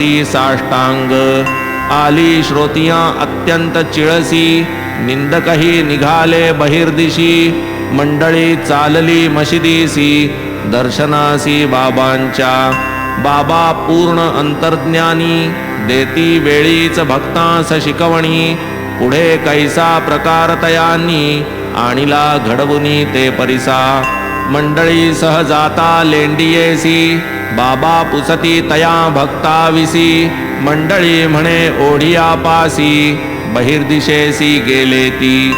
साष्टांग आली श्रोतिया अत्यंत चिळसी, निंदकही निघाले बहिर्दिशी, मंडळी चालली मशिदीसी, दर्शनासी बाबांच्या. बाबा पूर्ण अंतर्ज्ञानी, देती वेळीच भक्तांस शिकवणी, पुढे कैसा प्रकार तयांनी, आणिला घडवुनी ते परिसा. मंडळी सह जाता लेंडियेसी, बाबा पुसती तया भक्ताविसी, मंडळी म्हणे ओढिया पासी, बहिर्दिशेसी गेले ती.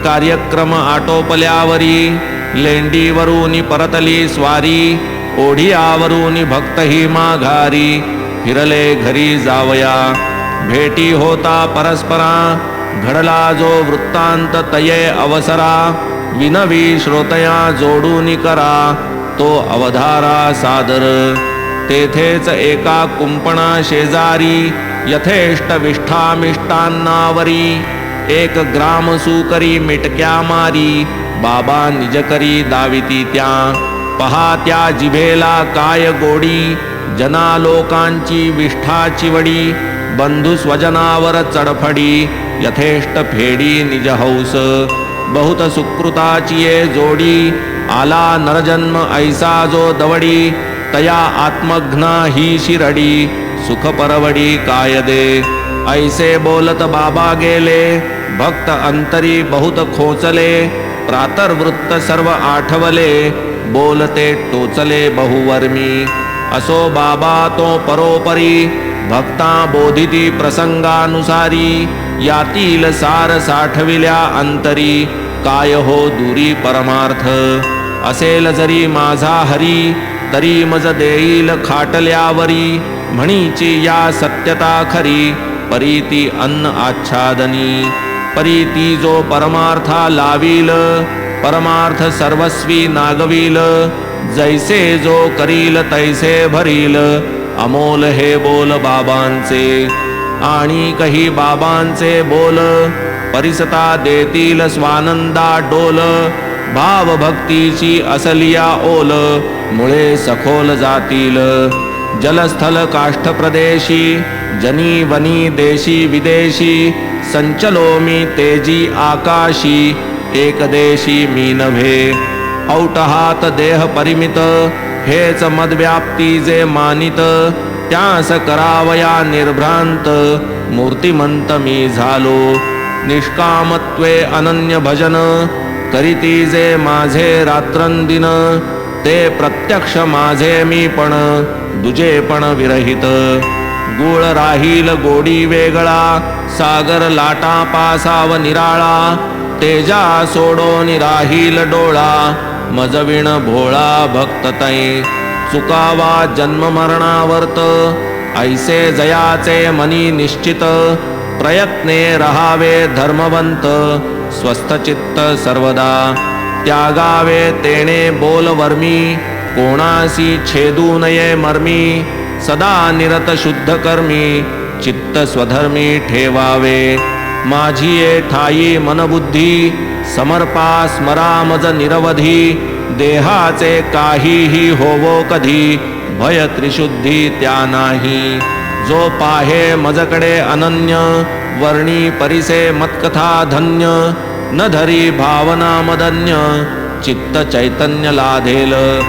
कार्यक्रम आटोपल्यावरी, लेंडीवरून परतली स्वारी, ओढियावरून भक्तही माघारी, फिरले घरी जावया. भेटी होता परस्परा, घडला जो वृत्तांत तये अवसरा, विनवी श्रोतया जोडून करा, तो अवधारा सादर. तेथेच एका कुंपणा शेजारी, यथेष्ट विष्ठामिष्टांनावरी, एक ग्राम सुकरी मिटक्या मारी, बाबा निजकरी दाविती त्या. पहा त्या जिभेला काय गोडी, जना लोकांची विष्ठाची वडी, बंधू स्वजनावर चढफडी, यथेष्ट फेडी निज हौस. बहुत सुकृताची ये जोडी, आला नरजन्म ऐसा जो दवडी, तया आत्मघ्ना ही शिरडी, सुख परवडी काय दे. ऐसे बोलत बाबा गेले, भक्त अंतरी बहुत खोचले, प्रातर्वृत्त सर्व आठवले, बोलते टोचले बहुवर्मी. असो बाबा तो परोपरी, भक्ता बोधिती प्रसंगानुसारी, यातील सार साठविल्या अंतरी, काय हो दूरी परमार्थ. असेल जरी माझा हरी, तरी मज देईल खाटल्यावरी, म्हणीची या सत्यता खरी, परीती अन्न आच्छादनी. परीती जो परमार्था लावील, परमार्थ सर्वस्वी नागवील, जैसे जो करील तैसे भरील, अमोल हे बोल बाबांचे. आणि कही बाबांचे बोल, परिसता देतील स्वानंदा डोल, भाव भक्तीची असलिया ओल, मुळे सखोल जातील. जलस्थल काष्ठ प्रदेशी, जनी वनी देशी विदेशी, संचलो मी तेजी आकाशी, एकदेशी मी नव्हे. औटहात देह परिमित, हेच मदव्याप्ती जे मानित, त्यास करावया निर्भ्रांत, मूर्तिमंत मी झालो. निष्कामत्वे अनन्य भजन, करीती जे माझे रात्रंदिन, ते प्रत्यक्ष माझे मी पण, दुजे पण विरहित. गुळ राहील गोडी वेगळा, सागर लाटा पासाव निराळा, तेजा सोडोन राहील डोळा, मजविण भोळा भक्त तै. चुकावा जन्म मरणावर्त, ऐसे जयाचे मनी निश्चित, प्रयत्ने रहावे धर्मवंत, स्वस्थ चित्त सर्वदा. त्यागावे तेणे बोल वर्मी, कोणासी छेदू नये मर्मी, सदा निरत शुद्ध कर्मी, चित्त स्वधर्मी ठेवावे. माझी ये ठाई मनबुद्धी, समर्पा स्मरा मज निरवधी, देहाचे काहीही होवो कधी, भय त्रिशुद्धी त्या नाही. जो पाहे मजकडे अनन्य, वर्णी परिसे मत्कथा धन्य, न धरी भावना मदन्य, चित्त चैतन्य लाधेल.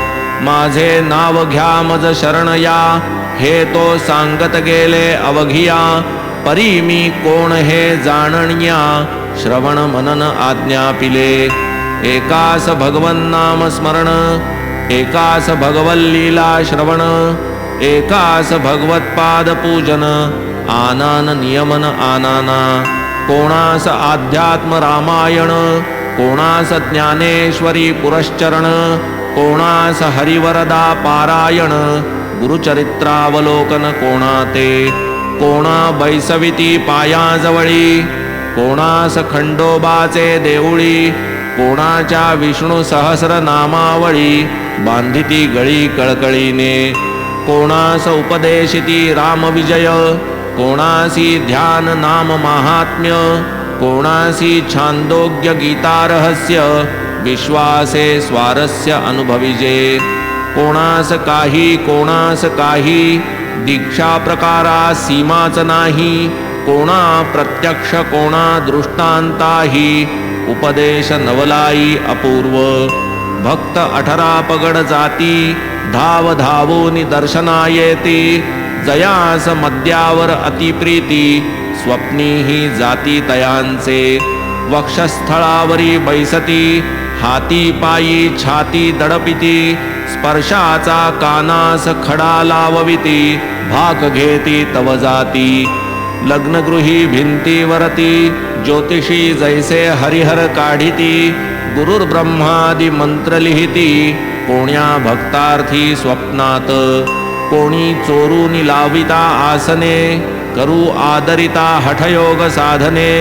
माझे नाव घ्या मज शरण या, हे तो सांगत गेले अवघिया, परी मी कोण हे जाणण्या, श्रवण मनन आज्ञा पिले. एकास भगवन नाम स्मरण, एकास भगवल्लीला श्रवण, एकास भगवत्पाद पूजन, आनान नियमन आनाना. कोणास आध्यात्म रामायण, कोणास ज्ञानेश्वरी पुरश्चरण, कोणास हरिवरदा पारायण, गुरुचरित्रावलोकन कोणाते. कोणा बैसविती पायाजवळी, कोणास खंडोबाचे देऊळी, कोणाच्या विष्णू सहस्र नामावळी, बांधिती गळी कळकळीने. कोणास उपदेशिती रामविजय, कोणासी ध्यान नाम महात्म्य, कोणासी छांदोग्य गीतारहस्य, विश्वासे स्वारस्य अनुभविजे. कोणास काही दीक्षा प्रकारा सीमाच नाही, कोणा प्रत्यक्ष कोणा दृष्टांताही, उपदेश नवलाई अपूर्व. भक्त 18 पगड जाती, धाव धावोनी दर्शना येती, जयास मद्यावर अतिप्रीती, स्वप्नीही जाती तयांचे. वक्षस्थळावरी बैसती, हाती पायी छाती दडपिती, स्पर्शाचा कानास खडा लावविती, भाक घेती तव जाती. लग्नगृही भिंतीवरती, ज्योतिषी जैसे हरिहर काढिती, गुरुर्ब्रह्मादि मंत्र लिहिती, कोण्या भक्तार्थी स्वप्नात. कोणी चोरूनी लाविता आसने, करू आदरिता हठयोग साधने,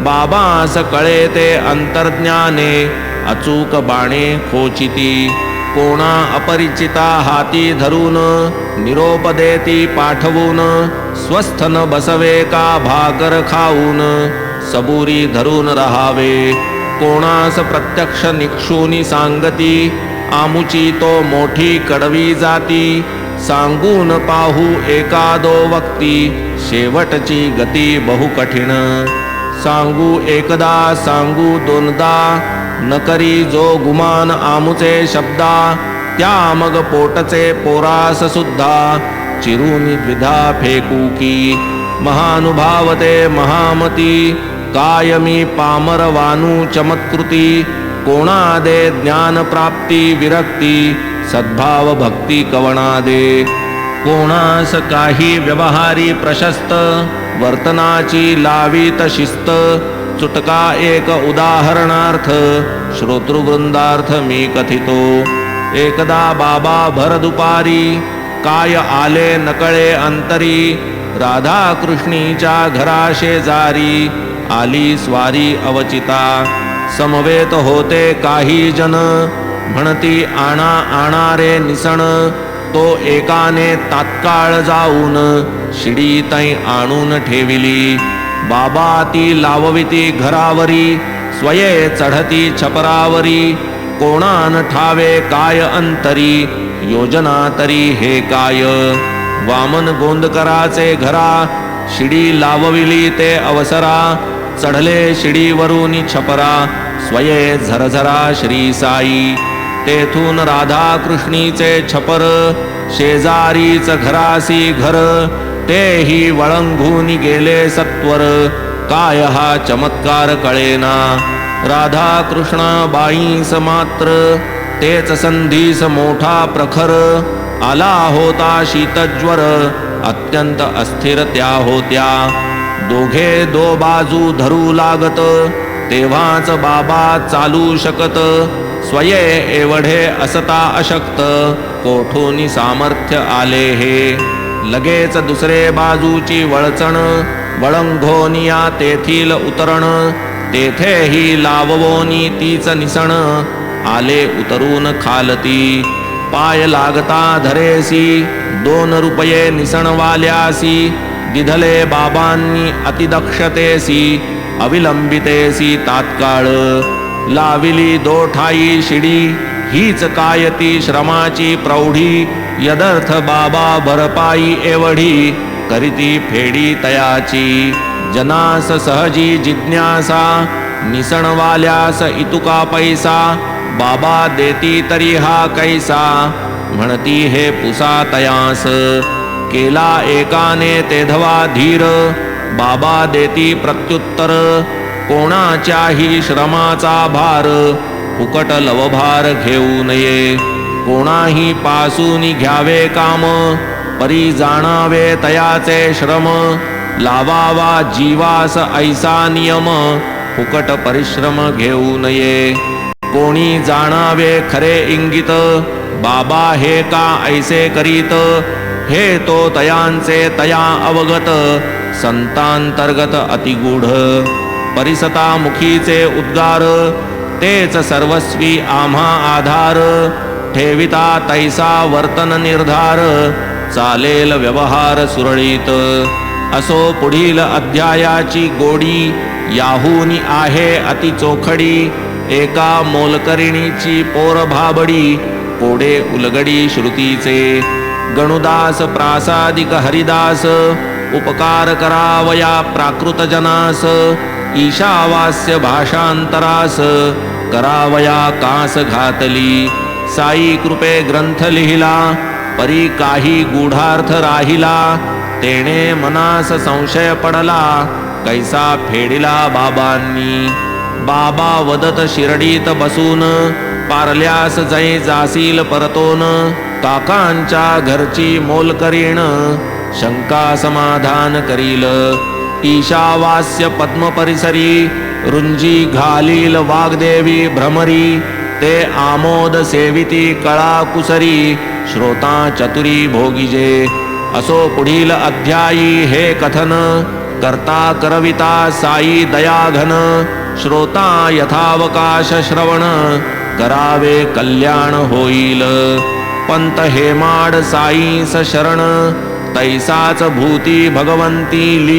बाबास कळे ते अंतर्ज्ञाने, अचूक बाणे खोचिती. कोणा अपरिचिता हाती धरून, निरोप देती पाठवून, स्वस्थ न बसवे का भाकर खाऊन, सबुरी धरून रहावे. कोणास प्रत्यक्ष निक्षूनी सांगती, आमुची तो मोठी कडवी जाती, सांगून पाहू एकादो वक्ती, शेवटची गती बहु कठीण. सांगू एकदा सांगू दोनदा, न करी जो गुमान आमुचे शब्दा, त्या मग पोटचे पोरास सुद्धा, चिरूनी द्विधा फेकू की. महानुभावते महामती, कायमी पामर वानू चमत्कृती, कोणा दे ज्ञान प्राप्ती विरक्ती, सद्भाव भक्ती कवणा दे. कोणास काही व्यवहारी प्रशस्त, वर्तनाची लावीत शिस्त, चुटका एक उदाहरणार्थ, श्रोतृवृंदार्थ मी कथितो. एकदा बाबा भर दुपारी, काय आले नकळे अंतरी, राधा कृष्णीच्या घरा शेजारी, आली स्वारी अवचिता. समवेत होते काही जन, म्हणती आणा आणा रे निसण, तो एकाने तात्काळ जाऊन, शिडी तै आणून ठेविली. बाबा ती लावविती घरावरी, स्वये चढती छपरावरी, कोणान ठावे काय अंतरी, योजना तरी हे काय. वामन गोंदकराचे घरा, शिडी लावविली ते अवसरा, चढले शिडीवरून छपरा, स्वये झरझरा श्री साई. तेथून राधा कृष्णीचे छपर, शेजारीच घरासी घर, तेही वळंघून गेले सत्वर, काय हा चमत्कार कळेना. राधा कृष्ण बाईंस मात्र, तेच संधीस मोठा प्रखर, आला होता शीतज्वर, अत्यंत अस्थिर त्या होत्या. दोघे दो बाजू धरू लागत, तेव्हाच बाबा चालू शकत, स्वये एवढे असता अशक्त, कोठूनी सामर्थ्य आले हे. लगेच दुसरे बाजूची वळचण, वळंघोनिया तेथील उतरण, तेथेही लाववोनी तीच निसण, आले उतरून खालती. पाय लागता धरेसी, 2 रुपये निसणवाल्यासी, दिधले बाबांनी अतिदक्षतेसी, अविलंबितेसी तात्काळ. लाविली दोठाई शिडी, हीच कायती श्रमाची प्रौढी, यदर्थ बाबा भरपाई एवढी, करीती फेडी तयाची. जनास सहजी जिज्ञासा, निसणवाल्यास इतुका पैसा, बाबा देती तरी हा कैसा, म्हणती हे पुसा तयास. केला एकाने तेधवा धीर, बाबा देती प्रत्युत्तर, कोणाच्याही श्रमाचा भार, फुकट लवभार घेऊ नये. कोणाही पासून घ्यावे काम, परी जाणावे तयाचे श्रम, लावावा जीवास ऐसा नियम, फुकट परिश्रम घेऊ नये. कोणी जाणावे खरे इंगित, बाबा हे का ऐसे करीत, हे तो तयांचे तया अवगत, संतांतर्गत अतिगूढ. परिसता मुखीचे उद्गार, तेच सर्वस्वी आम्हा आधार, ठेविता तैसा वर्तन निर्धार, चालेल व्यवहार सुरळीत. असो पुढील अध्यायाची गोडी, याहूनी आहे अति चोखडी. एका मोलकरिणीची पोर भाबडी, कोडे उलगडी श्रुतीचे. गणुदास प्रासादिक हरिदास उपकार करावया प्राकृत जनास ईशावास्य भाषांतरास करावया कास घातली साई कृपे ग्रंथ लिहिला परी काही गूढार्थ राहिला तेणे मनास संशय पडला कैसा फेडिला बाबांनी बाबा वदत शिरडीत बसून पारल्यास जै जासील परतोन काकांच्या घरची मोल करीण शंका समाधान करील ईशावास्य पद्म परिसरी रुंजी घालील वाग्देवी भ्रमरी ते आमोद सेविती कळा कुसरी श्रोता चतुरी भोगिजे असो पुढील अध्यायी हे कथन करता करविता साई दयाघन श्रोता यथावकाश श्रवण करावे कल्याण होईल पंत हेमाड साईस शरण तैसाच भूती भगवंती ली